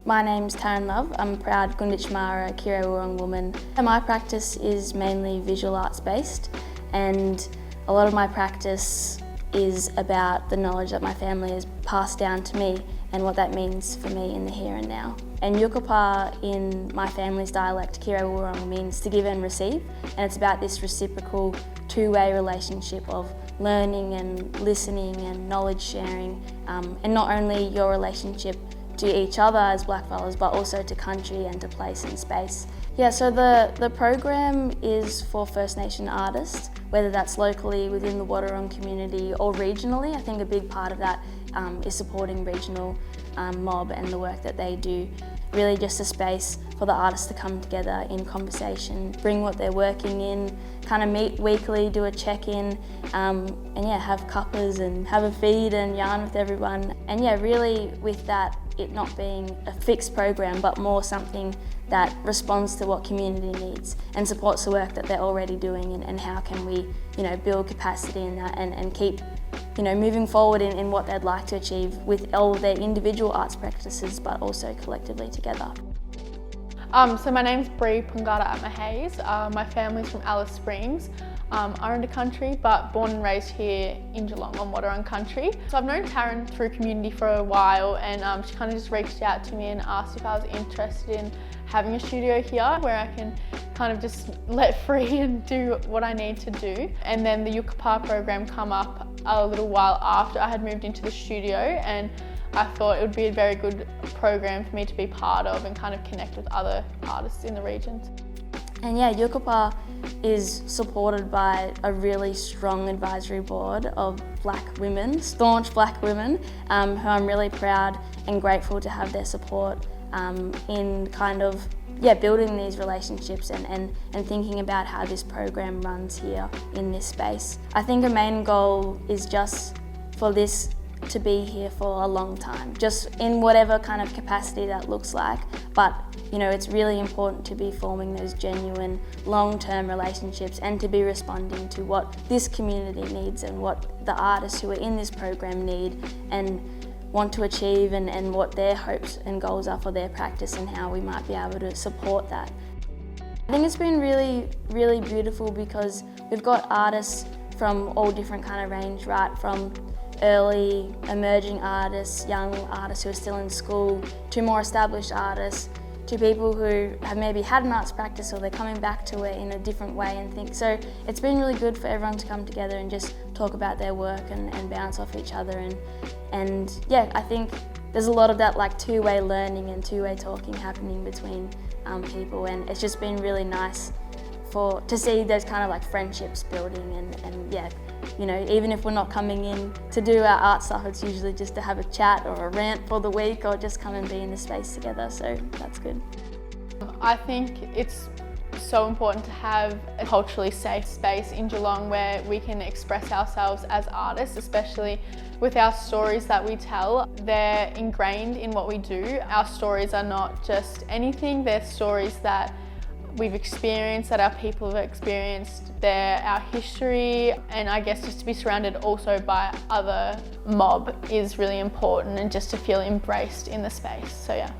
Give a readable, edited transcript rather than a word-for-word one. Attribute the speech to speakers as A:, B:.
A: My name's Taryn Love. I'm a proud Gunditj Mara Wadawurrung woman. My practice is mainly visual arts based, and a lot of my practice is about the knowledge that my family has passed down to me and what that means for me in the here and now. And YOOKAPA in my family's dialect, Wadawurrung, means to give and receive, and it's about this reciprocal two-way relationship of learning and listening and knowledge sharing, and not only your relationship to each other as blackfellas, but also to country and to place and space. Yeah, so the program is for First Nation artists, whether that's locally within the Wadawurrung community or regionally. I think a big part of that is supporting regional mob and the work that they do. Really just a space for the artists to come together in conversation, bring what they're working in, kind of meet weekly, do a check-in, and yeah, have cuppas and have a feed and yarn with everyone. And yeah, really with that, it not being a fixed program, but more something that responds to what community needs and supports the work that they're already doing, and how can we, build capacity in that and keep, moving forward in what they'd like to achieve with all their individual arts practices, but also collectively together.
B: So my name's Bree Pungata Atmahays. My family's from Alice Springs, Wadawurrung Country, but born and raised here in Geelong on Wadawurrung Country. So I've known Taryn through community for a while, and she kind of just reached out to me and asked if I was interested in having a studio here where I can kind of just let free and do what I need to do. And then the YOOKAPA program come up a little while after I had moved into the studio, and I thought it would be a very good program for me to be part of and kind of connect with other artists in the region.
A: And yeah, YOOKAPA is supported by a really strong advisory board of black women, staunch black women, who I'm really proud and grateful to have their support in kind of building these relationships and thinking about how this program runs here in this space. I think a main goal is just for this to be here for a long time, just in whatever kind of capacity that looks like. But it's really important to be forming those genuine long-term relationships and to be responding to what this community needs and what the artists who are in this program need and want to achieve, and what their hopes and goals are for their practice and how we might be able to support that. I think it's been really, really beautiful because we've got artists from all different kind of range, right from early emerging artists, young artists who are still in school, to more established artists, to people who have maybe had an arts practice or they're coming back to it in a different way and think. So it's been really good for everyone to come together and just talk about their work and bounce off each other. And yeah, I think there's a lot of that like two-way learning and two-way talking happening between people, and it's just been really nice to see those kind of like friendships building and yeah, even if we're not coming in to do our art stuff, it's usually just to have a chat or a rant for the week or just come and be in the space together, so that's good.
B: I think it's so important to have a culturally safe space in Geelong where we can express ourselves as artists, especially with our stories that we tell. They're ingrained in what we do. Our stories are not just anything, they're stories that we've experienced, that our people have experienced, they're our history, and I guess just to be surrounded also by other mob is really important, and just to feel embraced in the space, so yeah.